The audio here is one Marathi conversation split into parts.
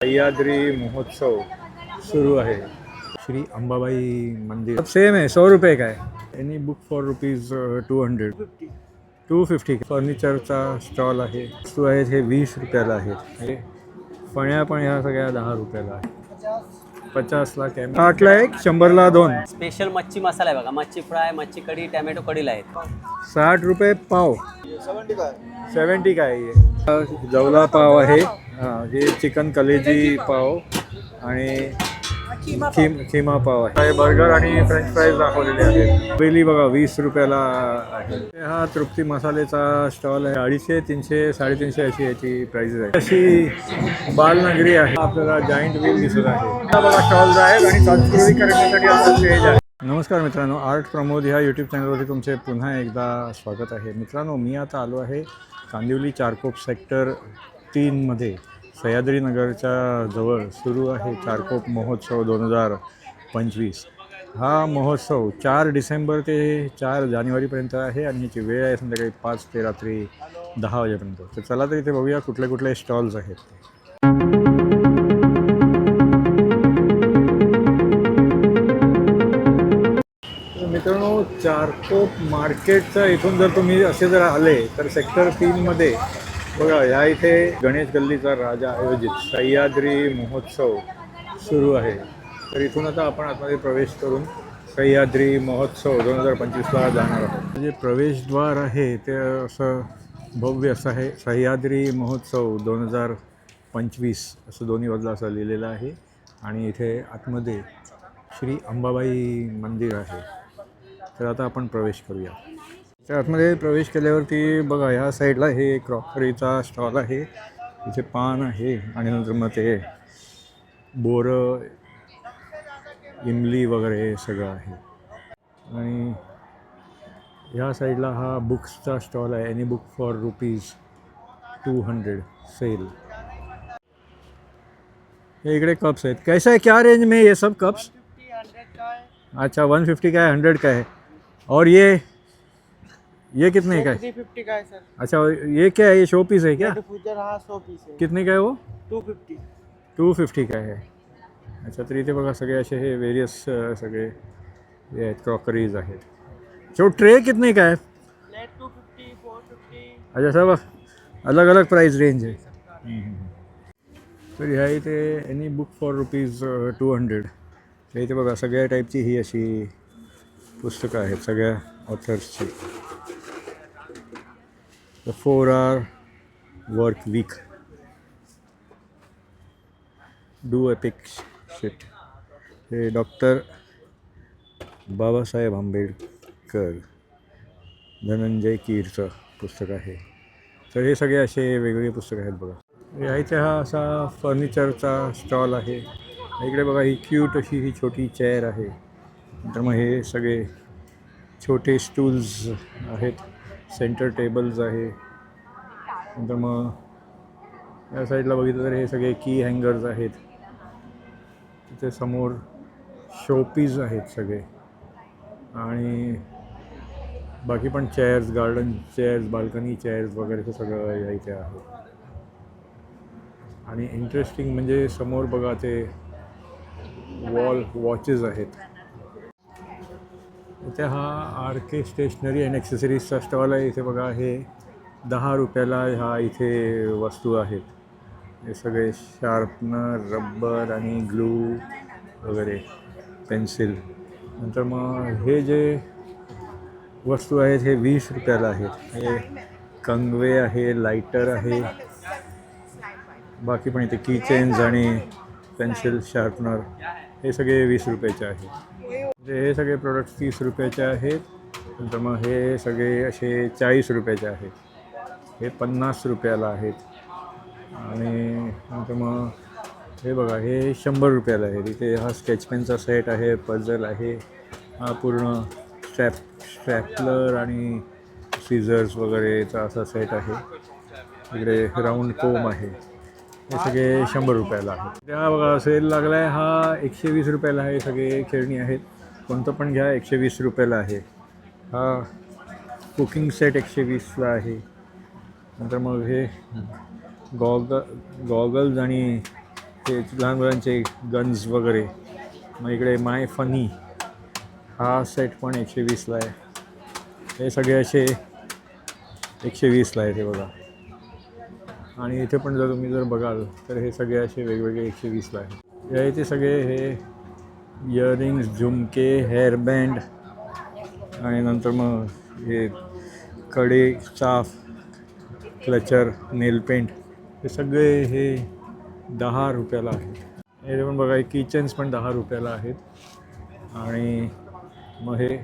सह्याद्री महोत्सव शुरू आहे. श्री अंबाबाई मंदिर सेम है, 100 रुपये का है. Any book for rupees 200. 250. फर्निचरचा स्टॉल आहे. वस्तू आहेत हे 20 रुपयाला आहेत. फण्या पण ह्या सगळ्या 10 रुपयाला आहे. 50ला कॅम, 8ला एक, 100ला 2. स्पेशल मच्छी मसाला आहे बघा. मच्छी फ्राय, मच्छी कढी, टॅमॅटो कढीला आहेत. 60 रुपये पाव. 70 का आहे हे. जवला पाव आहे. हे चिकन कलेजी पाव आणि खिमा पाव आहे. बर्गर आणि फ्रेंच फ्राईज दाखवलेले आहेत. पहिली बघा 20 रुपयाला आहे. हा तृप्ती मसालेचा स्टॉल आहे. 250, 300, 350 अशी याची प्राइसेस आहे. अशी बालनगरी आहे. आपल्याला जायंट व्हील दिसत आहे. बघा स्टॉल्स आहेत आणि संस्कृती करण्यासाठी आता स्टेज आहे. नमस्कार मित्रांनो, आर्ट प्रमोद ह्या यूट्यूब चॅनलवरती तुमचे पुन्हा एकदा स्वागत आहे. मित्रांनो, मी आता आलो आहे कांदिवली चारकोप सेक्टर 3मध्ये. सह्याद्रीनगरच्या जवळ सुरू आहे चारकोप महोत्सव 2025. हा महोत्सव 4 डिसेंबर ते 4 जानेवारीपर्यंत आहे आणि ह्याची वेळ आहे संध्याकाळी 5 ते रात्री 10 वाजेपर्यंत. तर चला तर इथे बघूया कुठले कुठले स्टॉल्स आहेत. मित्रांनो, चारकोप मार्केटचं इथून जर तुम्ही असे जर आले तर सेक्टर 3मध्ये बघा, ह्या इथे गणेश गल्लीचा राजा आयोजित सह्याद्री महोत्सव सुरू आहे. तर इथून आता आपण आतमध्ये प्रवेश करून सह्याद्री महोत्सव 2025ला जाणार आहोत. जे प्रवेशद्वार आहे ते असं भव्य असं आहे. सह्याद्री महोत्सव 2025 असं दोन्ही बाजूला असं लिहिलेलं आहे. आणि इथे आतमध्ये श्री अंबाबाई मंदिर आहे. तर आता आपण प्रवेश करूया. तर आतमध्ये प्रवेश केल्यावरती बघा, ह्या साईडला हे क्रॉकरीचा स्टॉल आहे. इथे पान आहे आणि नंतर मग ते बोरं, इमली वगैरे हे सगळं आहे. आणि ह्या साईडला हा बुक्सचा स्टॉल आहे. Any book for rupees 200 sale. हे इकडे कप्स आहेत. कैसा है, क्या रेंज में ये सब कप्स? 100 का है. अच्छा, 150 का है, 100 का है. और ये कितने का है? 350 का है सर. अच्छा, ये क्या है? ये शो पीस है क्या? डिफ्यूजर, हाँ 100 पीस है. कितने का है वो? 250. 250 का है. अच्छा, तर इथे बघा सगळे असे हे वेरियस सगळे हे आहेत, क्रॉकरीज आहेत. जो ट्रे कितने का है? प्लेट 250, 450. अच्छा, सब अलग अलग प्राइस रेंज है. तर ह्या इथे एनी बुक फॉर रुपीज 200. तर इथे बघा सगळ्या टाईपची ही अशी पुस्तकं आहेत सगळ्या ऑथर्सची. The 4-hour work week, do epic shit. हे डॉक्टर बाबासाहेब आंबेडकर, धनंजय कीरचं पुस्तक आहे. तर हे सगळे असे वेगवेगळे पुस्तकं आहेत बघा. या इथे हा असा फर्निचरचा स्टॉल आहे. इकडे बघा ही क्यूट अशी ही छोटी चेअर आहे. नंतर मग हे सगळे छोटे स्टूल्स आहेत. सेंटर टेबल्स आहे. नंतर मग या साईडला बघितलं तर हे सगळे की हँगर्स आहेत. तिथे समोर शोपीस आहेत सगळे. आणि बाकी पण chairs, garden chairs, balcony chairs वगैरे हे सगळं या इथे आहे. आणि इंटरेस्टिंग म्हणजे समोर बघा ते वॉल वॉचेस आहेत. इथे हा आर के स्टेशनरी अँड ॲक्सेसरीजचा स्टॉल आहे. इथे बघा हे 10 रुपयाला ह्या इथे वस्तू आहेत. हे सगळे शार्पनर, रबर आणि ग्लू वगैरे, पेन्सिल. नंतर मग हे जे वस्तू आहेत हे 20 रुपयाला आहेत. हे कंगवे आहे, लायटर आहे. बाकी पण इथे की चेन्स आणि पेन्सिल, शार्पनर हे सगळे 20 रुपयाचे आहेत. म्हणजे हे सगळे प्रोडक्ट्स 30 रुपयाचे आहेत. नंतर मग हे सगळे असे 40 रुपयाचे आहेत. हे 50 रुपयाला आहेत. आणि नंतर मग हे बघा हे 100 रुपयाला आहे. इथे हा स्केच पेनचा सेट आहे, पझल आहे. हा पूर्ण स्ट्रॅपलर आणि सीझर्स वगैरेचा असा सेट आहे. इकडे राऊंड कोम आहे. हे सगळे 100 रुपयाला आहेत. त्या बघा सेल लागला आहे. हा 120 रुपयाला आहे. सगळे खेळणी आहेत. कोणतं पण घ्या 120 रुपयाला आहे. हा कुकिंग सेट 120ला आहे. नंतर मग हे गॉगल्स आणि हे लहान मुलांचे गन्स वगैरे. मग इकडे माय फनी हा सेट पण 120ला आहे. हे सगळे असे 120ला आहे ते बघा. आणि इथे पण जर बघाल तर हे सगळे असे वेगवेगळे 120ला आहे. या इथे सगळे हे इयरिंग्स, झुमके, हेअरबँड आणि नंतर मग हे कडे, चाफ, क्लचर, नेल पेंट हे सगळे हे 10 रुपयाला आहेत. हे पण बघा किचन्स पण 10 रुपयाला आहेत. आणि मग हे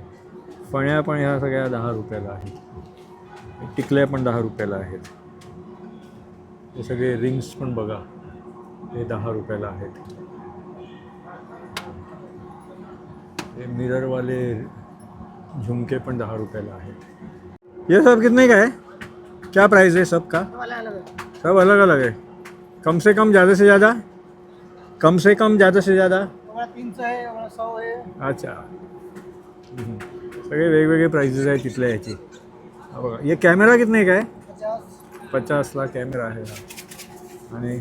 फण्या पण ह्या सगळ्या 10 रुपयाला आहेत. टिकल्या पण 10 रुपयाला आहेत. हे सगळे रिंग्स पण बघा हे 10 रुपयाला आहेत. हे मिररवाले झुमके पण 10 रुपयाला आहेत. ये सब कितने का है? क्या प्राइस है सबका? सब अलग अलग है. कम से कम ज़्यादा से ज़्यादा? कम से कम ज़्यादा से ज़्यादा? 300 है, 100 है. अच्छा. सगळे वेगवेगळे प्राइजेस आहेत तिथल्या ह्याची. हा बघा ये कॅमेरा कितने का आहे? 50ला कॅमेरा आहे हा. आणि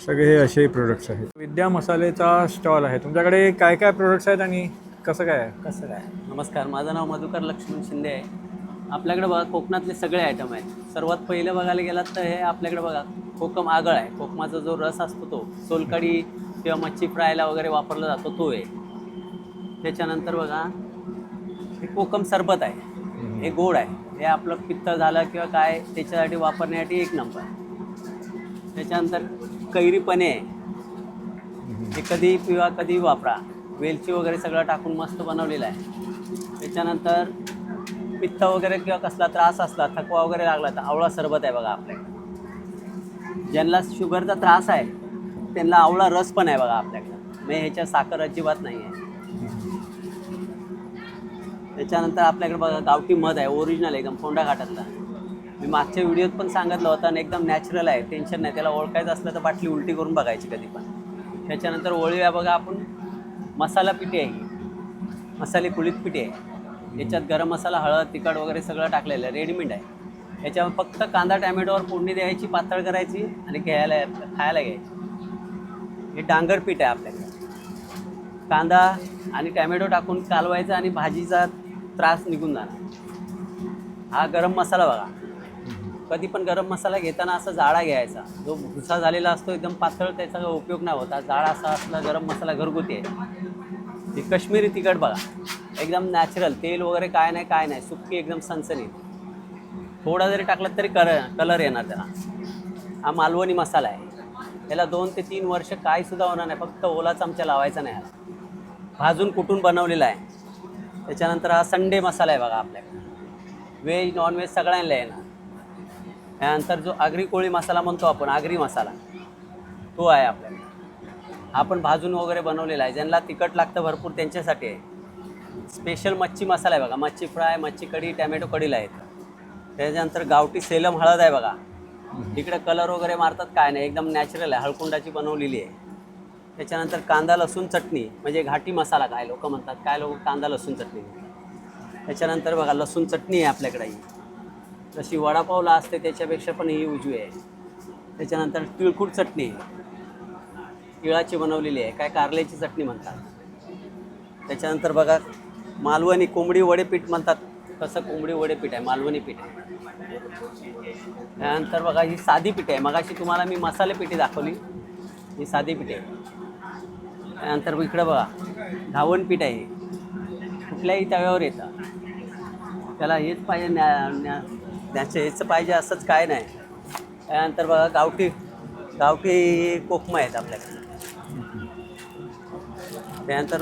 सगळे हे असे प्रोडक्ट्स आहेत. विद्या मसालेचा स्टॉल आहे. तुमच्याकडे काय काय प्रोडक्ट्स आहेत आणि कसं काय आहे? कसं काय? नमस्कार, माझं नाव मधुकर लक्ष्मण शिंदे आहे. आपल्याकडे बघा कोकणातले सगळे आयटम आहेत. सर्वात पहिलं बघायला गेलात तर हे आपल्याकडे बघा कोकम आगळ आहे. कोकमाचा जो रस असतो तो सोलकढी किंवा मच्छी फ्रायला वगैरे वापरला जातो तो आहे. त्याच्यानंतर बघा हे कोकम सरबत आहे. हे गोड आहे. हे आपलं पित्त झालं किंवा काय त्याच्यासाठी वापरण्यासाठी एक नंबर. त्याच्यानंतर कैरी पने आहे. हे कधी पिवा कधी वापरा. वेलची वगैरे सगळं टाकून मस्त बनवलेलं आहे. त्याच्यानंतर पित्त वगैरे किंवा कसला त्रास असला, थकवा वगैरे लागला तर आवळा सरबत आहे बघा आपल्याकडे. ज्यांना शुगरचा त्रास आहे त्यांना आवळा रस पण आहे बघा आपल्याकडं. म्हणजे ह्याच्या साखर अजिबात नाही आहे. त्याच्यानंतर आपल्याकडे बघा गावठी मध आहे. ओरिजिनल एकदम फोंडा घाटातला. मी मागच्या व्हिडिओत पण सांगितलं होतं आणि एकदम नॅचरल आहे. टेन्शन नाही. त्याला ओळखायचं असलं तर बाटली उलटी करून बघायची कधी पण. त्याच्यानंतर ओळी आहे बघा. आपण मसाला पिठी आहे. मसाले कुळीत पिठी आहे. याच्यात गरम मसाला, हळद, तिखट वगैरे सगळं टाकलेलं आहे. रेडीमेड आहे. याच्यावर फक्त कांदा टॅमॅटोवर फोडणी द्यायची, पातळ करायची आणि खायला घ्यायची. हे डांगर पीठ आहे आपल्याकडे. कांदा आणि टॅमॅटो टाकून कालवायचा आणि भाजीचा त्रास निघून जाणार. हा गरम मसाला बघा. कधी पण गरम मसाला घेताना असा जाडा घ्यायचा. जो भुसा झालेला असतो एकदम पातळ त्याचा उपयोग नाही होता. जाडा असा असला गरम मसाला घरगुती आहे. हे काश्मीरी तिखट बघा. एकदम नॅचरल. तेल वगैरे काय नाही. सुक्की एकदम सणसणीत. थोडा जरी टाकला तरी कलर येणार त्याला. हा मालवणी मसाला आहे. याला 2 ते 3 वर्ष काहीसुद्धा होणार नाही. फक्त ओला चमचा लावायचा नाही. भाजून कुटून बनवलेला आहे. त्याच्यानंतर हा संडे मसाला आहे बघा आपल्याकडे. व्हेज नॉनव्हेज सगळ्यांना येणार. त्यानंतर जो आगरी कोळी मसाला म्हणतो आपण, आगरी मसाला, तो आहे आपल्याकडे. हा पण भाजून वगैरे बनवलेला आहे. ज्यांना तिखट लागतं भरपूर त्यांच्यासाठी आहे. स्पेशल मच्छी मसाला आहे बघा. मच्छी फ्राय, मच्छी कढी, टॅमॅटो कढीला आहे. त्याच्यानंतर गावठी सेलम हळद आहे बघा. इकडे कलर वगैरे मारतात काय नाही. एकदम नॅचरल आहे. हळकुंडाची बनवलेली आहे. त्याच्यानंतर कांदा लसूण चटणी म्हणजे घाटी मसाला काय लोक म्हणतात. काय लोक कांदा लसूण चटणी. त्याच्यानंतर बघा लसूण चटणी आहे आपल्याकडे. ही जशी वडापावला असते त्याच्यापेक्षा पण ही उजवी आहे. त्याच्यानंतर तिळकुट चटणी तिळाची बनवलेली आहे. काय कारल्याची चटणी म्हणतात. त्याच्यानंतर बघा मालवणी कोंबडी वडेपीठ म्हणतात. तसं कोंबडी वडेपीठ आहे. मालवणी पीठ आहे. त्यानंतर बघा ही साधी पीठ आहे. मगाशी तुम्हाला मी मसाले पिठी दाखवली. ही साधी पीठ आहे. त्यानंतर इकडं बघा घावण पीठ आहे. कुठल्याही तव्यावर येतं. त्याला हेच पाहिजे हेच पाहिजे असंच काय नाही. त्यानंतर बघा गावठी कोकमा आहेत आपल्याकडे. त्यानंतर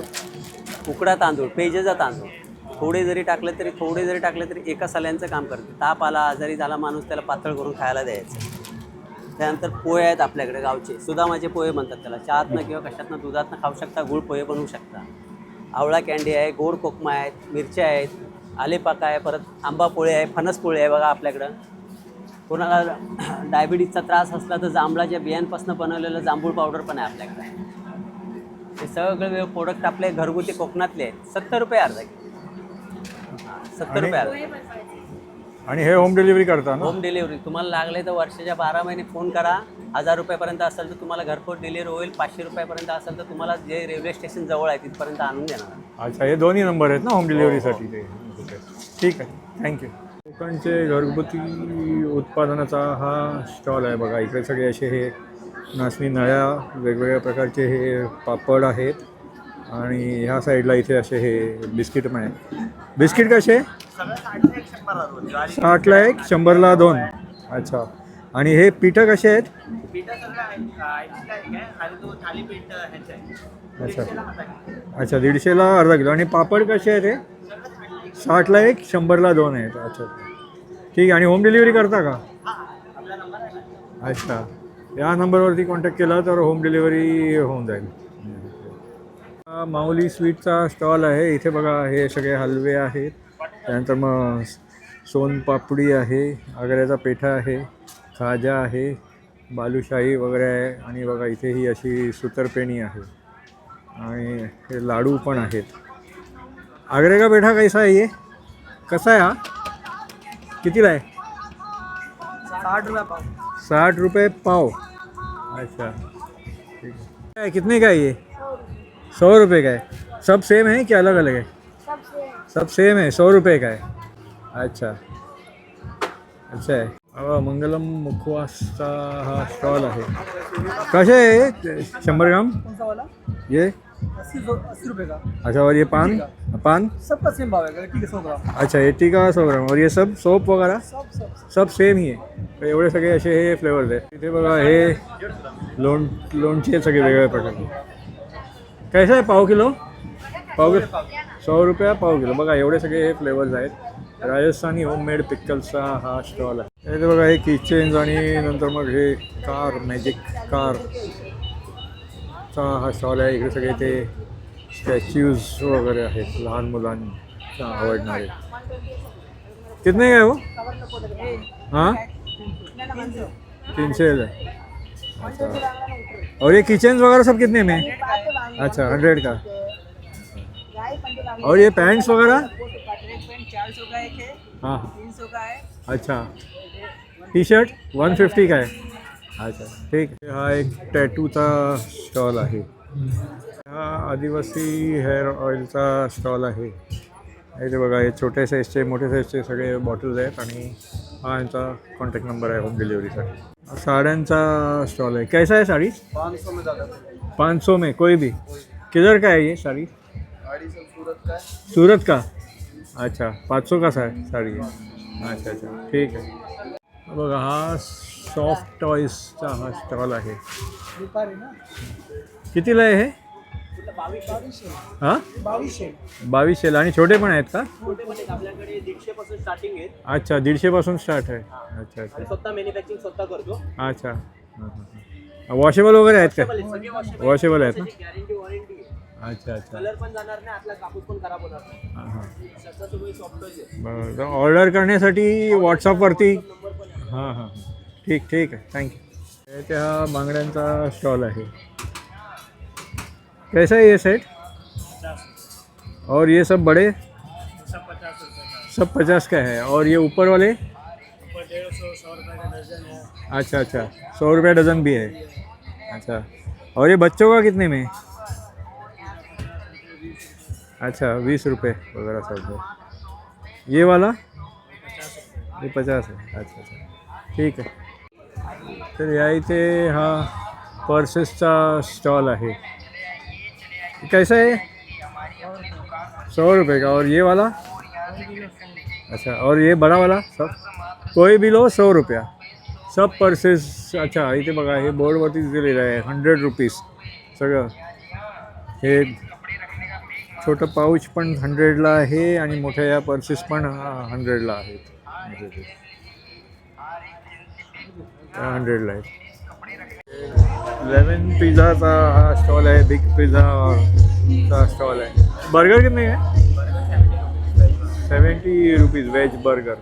उकडा तांदूळ, पेजेचा तांदूळ थोडे जरी टाकले तरी एका सल्यांचं काम करते. ताप आला, आजारी झाला माणूस त्याला पातळ करून खायला द्यायचं. त्यानंतर पोहे आहेत आपल्याकडे गावचे. सुदामाचे पोहे म्हणतात त्याला. चहातनं किंवा कशातनं दुधातनं खाऊ शकता. गुळ पोहे बनवू शकता. आवळा कँडी आहे. गोड कोकमा आहेत. मिरच्या आहेत. आलेपाका आहे. परत आंबा पोळे आहे. फणस पोळे आहे बघा आपल्याकडं. कोणाला डायबिटीजचा त्रास असला तर जांभळाच्या बियांपासून बनवलेलं जांभूळ पावडर पण आहे आपल्याकडे. हे सगळे प्रोडक्ट आपले घरगुती कोकणातले आहेत. 70 रुपये अर्धा किलो. 70 रुपये अर्धा. आणि हे होम डिलिव्हरी करता ना? होम डिलिव्हरी तुम्हाला लागले तर वर्षाच्या 12 महिने फोन करा. 1000 रुपयापर्यंत असेल तर तुम्हाला घरपोच डिलिव्हरी होईल. 500 रुपयापर्यंत असेल तर तुम्हाला जे रेल्वे स्टेशन जवळ आहे तिथपर्यंत आणून देणार. अच्छा, हे दोन्ही नंबर आहेत ना होम डिलिव्हरीसाठी ते? ठीक आहे, थँक्यू. लोकांचे घरगुती उत्पादनाचा हा स्टॉल आहे बघा. इकडे सगळे असे हे नाचणी नळ्या, वेगवेगळ्या प्रकारचे हे पापड आहेत. आणि ह्या साईडला इथे असे हे बिस्किट पण आहेत. बिस्किट कसे? 60ला 1, 100ला 2. अच्छा. आणि हे पिठं कसे आहेत? अच्छा अच्छा, 150ला अर्धा किलो. आणि पापड कसे आहेत हे? 60ला 1, 100ला 2 आहेत. अच्छा ठीक आहे. आणि होम डिलिव्हरी करता का? अच्छा, या नंबरवरती कॉन्टॅक्ट केला तर होम डिलिव्हरी होऊन जाईल. हा माऊली स्वीटचा स्टॉल आहे. इथे बघा हे सगळे हलवे आहेत. त्यानंतर मग सोनपापडी आहे, आगऱ्याचा पेठा आहे, खाजा आहे, बालुशाही वगैरे आहे. आणि बघा इथे ही अशी सुतरपेणी आहे आणि हे लाडू पण आहेत. आगरे का पेठा कैसा आहे? ये कसा आहे हा? कितीला आहे? 60 रुपये पाव. 60 रुपये पाव. अच्छा ठीक है. कितने का है ये? 100 रुपये का है. सब सेम है क्या अलग अलग है? सब सेम है. 100 रुपये का है. अच्छा अच्छा आहे. मंगलम मुखवासचा हा स्टॉल आहे. कसे आहे? 100 ग्राम कौन सा वाला? ये 80 रुपये का. अच्छा. और ये पान? पान सबका सेम भाव है. ठीक है 100 ग्राम. अच्छा, 80 का 100 ग्राम. और ये सब सोप वगैरह सब सब सेम ही आहे. तर एवढे सगळे असे हे फ्लेवर्स आहेत. इथे बघा हे लोणची आहेत सगळे वेगवेगळ्या प्रकारचे. कैसा आहे पाव किलो? पाव किलो 100 रुपया पाव किलो. बघा एवढे सगळे हे फ्लेवर्स आहेत. राजस्थानी होममेड पिकल्सचा हा स्टॉल आहे. इथे बघा हे किचन्स आणि नंतर मग हे कार, मॅजिक कारचा हा स्टॉल आहे. इकडे सगळे ते स्टॅच्यूज वगैरे आहेत लहान मुलांना आवडणारे. कितने का है वो? हाँ 300 है. अच्छा. और ये किचन्स वगैरह सब कितने में? अच्छा 100 का. और ये पैंट्स वगैरह? 400 का एक है. हाँ 300 का है. अच्छा. टी शर्ट 150 का आहे. अच्छा ठीक आहे. हा एक टॅटूचा स्टॉल आहे. हा आदिवासी हेअर ऑइलचा स्टॉल आहे. इथे बघा हे छोटे साईजचे मोठे साईजचे सगळे बॉटल्स आहेत. आणि हा यांचा कॉन्टॅक्ट नंबर आहे होम डिलिव्हरीसाठी. साड्यांचा स्टॉल आहे. कैसा है साड़ी? 500 में ज़्यादा. 500 में कोई भी? किधर का है ये साड़ी? गाड़ी सब सूरत का है. सूरत का. अच्छा 500 का साड़ी है. अच्छा अच्छा ठीक आहे. बघा हा सॉफ्ट टॉईजचा हा स्टॉल आहे. दुपारी ना. कितीला आहे हे? 2200. हां 2200. 2200. आणि छोटे पण आहेत का? छोटे पण आहेत आपल्याकडे 150 पासून स्टार्टिंग आहे. अच्छा 150 पासून स्टार्ट आहे. अच्छा अच्छा स्वतः मॅन्युफॅक्चरिंग स्वतः करतो. अच्छा. वॉशेबल वगैरे आहेत का? सगळे वॉशेबल आहेत ना? गॅरंटी वॉरंटी आहे. अच्छा अच्छा. कलर पण जाणार नाही, आपला कापूस पण खराब होणार नाही. हां हां. सध्या तुम्ही सॉफ्टवेअर आहे. बरं. ऑर्डर करण्यासाठी व्हॉट्सअपवरती. हां हां ठीक ठीक आहे. थँक्यू. इथे हा बांगड्यांचा स्टॉल आहे. कैसा है ये सेट? और ये सब बड़े? सब 50 रुपये का. सब 50 का है. और ये ऊपर वाले? ऊपर 150 100 रुपये का दर्जन है. अच्छा अच्छा 100 रुपया डज़न भी है. अच्छा. और ये बच्चों का कितने में? अच्छा 20 रुपये वगैरह सब है. ये वाला? ये 50 है. अच्छा अच्छा ठीक आहे. तर या इथे हा पर्सेसचा स्टॉल आहे. कैसा है? 100 रुपये का. और ये वाला? अच्छा. और ये बड़ा वाला सब? कोई भी लो 100 रुपया. सब पर्सेस. अच्छा इथे बघा हे बोर्डवरती दिलेलं आहे 100 रुपीज सगळं. हे छोटं पाऊच पण 100ला आहे आणि मोठ्या या पर्सेस पण 100ला आहेत. 100ला आहेत. 11 पिझ्झाचा हा स्टॉल आहे. बिग पिझ्झाचा स्टॉल आहे. बर्गर कितने का? 70 रुपीज़ वेज बर्गर.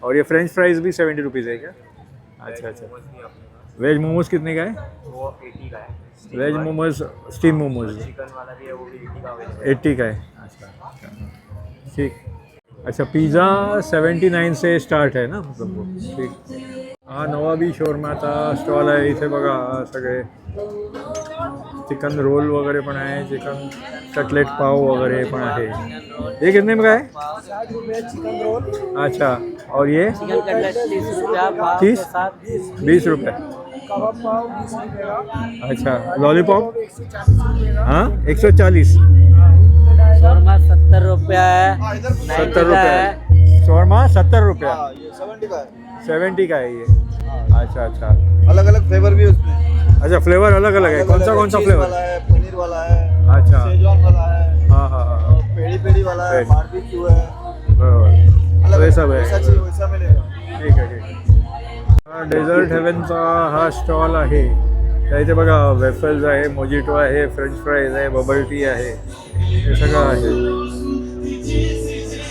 और ये फ्रेंच फ्राइज भी 70 रुपीज़ है क्या? अच्छा अच्छा. वेज मोमोज कितने का है? वो 80 का है. Veg momos steam momos chicken वाला भी है, वो भी 80 का है. 80 का है. अच्छा ठीक. अच्छा पिज़्ज़ा 79 से स्टार्ट है ना मतलब वो ठीक. हा नवाबी शोरमाचा स्टॉल आहे इथे बघा सगळे चिकन रोल वगैरे पण आहे चिकन कटलेट पाव वगैरे पण आहे. ये कितने में का है? 60 रुपये चिकन रोल, अच्छा और ये चिकन कटलेट 30 रुपया, पाव 30? के साथ 20 रुपये. कबाब पाव 20 रुपये का, अच्छा लॉलीपॉप 140 रुपये का, हाँ 140. शोरमा 70 रुपया है, 70 रुपये शोरमा 70 रुपया. ये 70 का है. 70 का है ये. अच्छा अच्छा अलग अलग फ्लेवर भी उसमें. अच्छा फ्लेवर अलग अलग है. कौन सा चीज फ्लेवर? वाला है, पनीर वाला है, अच्छा शेजवान वाला है, हाँ हाँ हाँ पेड़ी पेड़ी वाला है, पेड़ी. बारबेक्यू है. बरोबर अलग तो ये सब है. जैसा चाहिए वैसा मिलेगा. ठीक आहे ठीक आहे. हा डेझर्ट हेवनचा हा स्टॉल आहे. त्या इथे बघा वेफल्स आहे मोजिटो आहे फ्रेंच फ्राईज आहे बबल टी आहे हे सगळं आहे.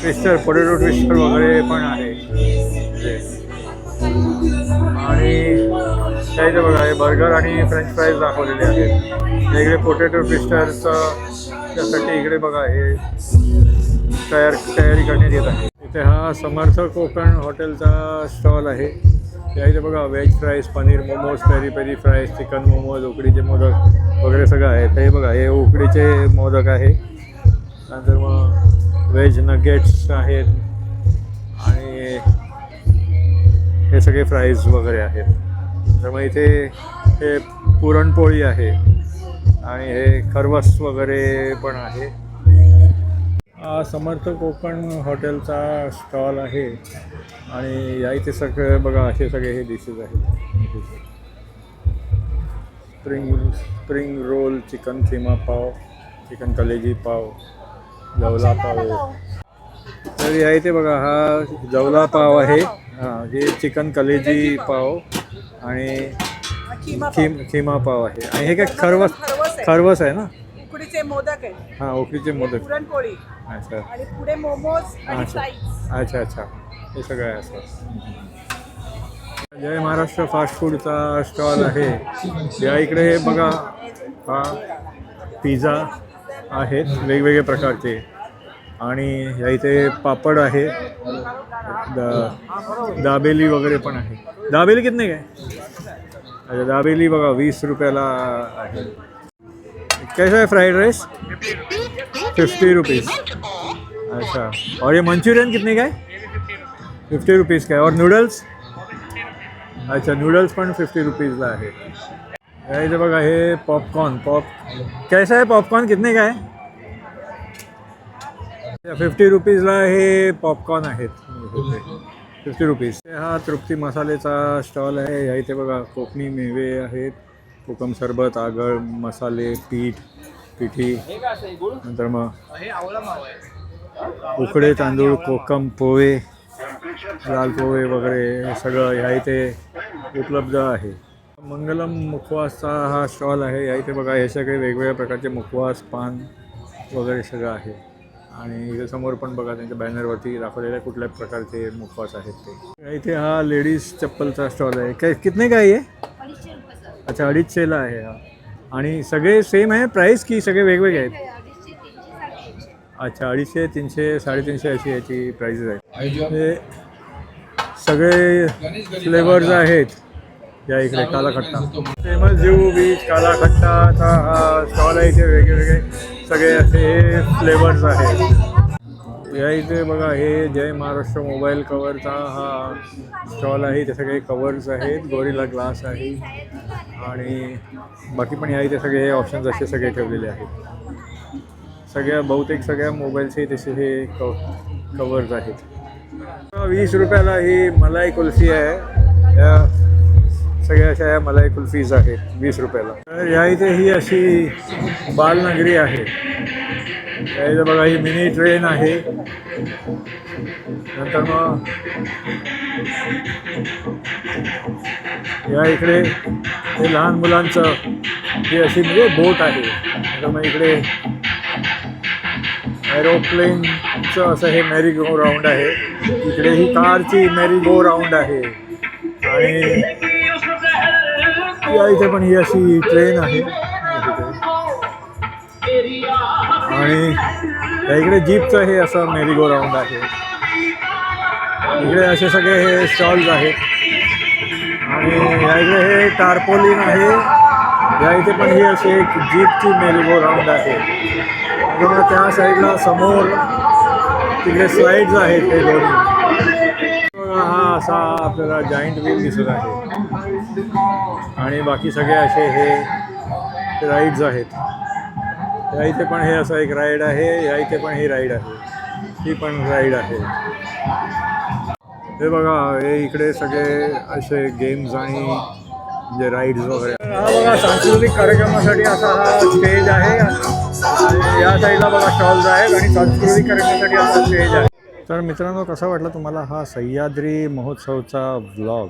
ट्विस्टर पोटॅटो ट्विस्टर वगैरे पण आहे इथे. आणि त्या इथे बघा हे बर्गर आणि फ्रेंच फ्राईज दाखवलेले आहेत. इकडे पोटॅटो ट्विस्टरचं त्यासाठी इकडे बघा हे तयारी करण्यात येत आहे. इथे हा समर्थ कोकण हॉटेलचा स्टॉल आहे. त्या इथे बघा veg fries paneer momos peri peri fries chicken momos उकडीचे मोदक वगैरे सगळं आहे. हे बघा हे उकडीचे मोदक आहे. नंतर मग व्हेज नगेट्स आहेत आणि हे सगळे फ्राईज वगैरे आहेत. त्यामुळे इथे हे पुरणपोळी आहे आणि हे खरवस वगैरे पण आहे. हा समर्थ कोकण हॉटेलचा स्टॉल आहे आणि या इथे सगळे बघा असे सगळे हे डिशेस आहेत. स्प्रिंग रोल चिकन खिमा पाव चिकन कलेजी पाव जवला पाव. तर या इथे बघा हा जवला पाव आहे. हां हे चिकन कलेजी पाव आणि खिमा पाव आहे. आणि हे काय खरवस आहे ना. उकडीचे मोदक आहे, हां उकडीचे मोदक. पुरणपोळी अच्छा आणि पुढे मोमोज आणि अच्छा फ्राईज. अच्छा अच्छा हे सगळं आहे असं. जय महाराष्ट्र फास्ट फूडचा स्टॉल आहे. या इकडे हे बघा हा पिझ्झा आहेत वेगवेगळे प्रकारचे आणि या इथे पापड आहे दाबेली वगैरे पण आहे. दाबेली कितने काय? अच्छा दाबेली बघा 20 रुपयाला आहे. कैसा है फ्राइड राइस? 50 रुपीज़. अच्छा और ये मंचूरियन कितने का है? 50 रुपीज़ का है. और नूडल्स? अच्छा नूडल्स पण 50 रुपीज़ला आहे. या इथे बघा हे पॉपकॉर्न कैसा है पॉपकॉर्न कितने का है? 50 रुपीज़ला हे पॉपकॉर्न आहेत 50 रुपीज़. हा तृप्ती मसालेचा स्टॉल आहे. या इथे बघा कोकणी मेवे आहेत कोकम सरबत आगळ मसाले पिठी नंतर मग उकडे तांदूळ कोकम पोहे लाल पोहे वगैरे हे सगळं ह्या इथे उपलब्ध आहे. मंगलम मुखवासचा हा स्टॉल आहे. या इथे बघा हे सगळे वेगवेगळ्या प्रकारचे मुखवास पान वगैरे सगळं आहे. आणि इथे समोर पण बघा त्यांच्या बॅनरवरती दाखवलेल्या कुठल्या प्रकारचे मुखवास आहेत ते. या इथे हा लेडीज चप्पलचा स्टॉल आहे. काय कितने का आहे? अच्छा 250ला आहे हा. आणि सगळे सेम आहे प्राईस की सगळे वेगवेगळे आहेत? अच्छा 250 300 350 अशी याची प्राईजेस आहेत. हे सगळे फ्लेवर्स आहेत. या इकडे काला खट्टा फेमस जुहू बीच काला खट्टाचा हा स्टॉल आहे. इथे वेगवेगळे सगळे असे फ्लेवर्स आहेत. या इथे बघा हे जय महाराष्ट्र मोबाईल कवरचा हा स्टॉल आहे. इथे सगळे कवर्स आहेत गोरिला ग्लास आहे आणि बाकी पण या इथे सगळे हे ऑप्शन्स असे सगळे ठेवलेले आहेत. बहुतेक सगळ्या मोबाईलचे तसे हे कवर्स आहेत. 20 रुपयाला ही मलाई कुल्फी आहे. या सगळ्या अशा या मलाई कुल्फीज आहेत 20 रुपयाला. तर या इथे ही अशी बालनगरी आहे. या इथे बघा ही मिनी ट्रेन आहे. नंतर मग या इकडे हे लहान मुलांचं ही अशी म्हणजे बोट आहे. नंतर मग इकडे एरोप्लेनचं असं हे मेरी गो राऊंड आहे. इकडे ही कारची मेरी गो राऊंड आहे. आणि या इथे पण ही अशी ट्रेन आहे. आणि या इकडे जीपचं हे असं मेरी गो राऊंड आहे. इकडे असे सगळे हे स्टॉल्स आहेत आणि या इकडे हे टार्पोलिन आहे. या इथे पण ही अशी एक जीपची मेलगो राऊंड आहे. बघा त्या साईडला समोर तिकडे स्लाईड्स आहेत हे दोन्ही. बघा हा असा आपल्याला जायंट व्हील दिसत आहे आणि बाकी सगळे असे हे राईड्स आहेत. या इथे पण हे असं एक राईड आहे. या इथे पण ही राईड आहे. ही पण राईड आहे. हे बघा हे इकडे सगळे असे गेम्स आणि जे राईड्स वगैरे. हा बघा सांस्कृतिक कार्यक्रमासाठी असा हा स्टेज आहे आणि या साईडला बघा स्टॉल्स आहेत आणि सांस्कृतिक कार्यक्रमासाठी असा स्टेज आहे. तर मित्रांनो कसा वाटला तुम्हाला हा सह्याद्री महोत्सवचा व्लॉग.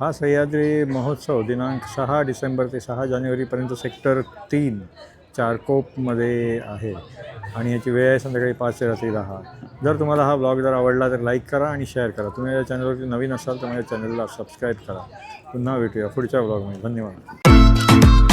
हा सह्याद्री महोत्सव दिनांक 6 डिसेंबर ते 6 जानेवारीपर्यंत सेक्टर 3 चारकोपमध्ये आहे आणि याची वेळ आहे संध्याकाळी 5 ते रात्री 10. जर तुम्हाला हा ब्लॉग जर आवडला तर लाईक करा आणि शेअर करा. तुम्ही या चॅनलवरती नवीन असाल तर माझ्या चॅनलला सबस्क्राईब करा. पुन्हा भेटूया पुढच्या ब्लॉगमध्ये. धन्यवाद.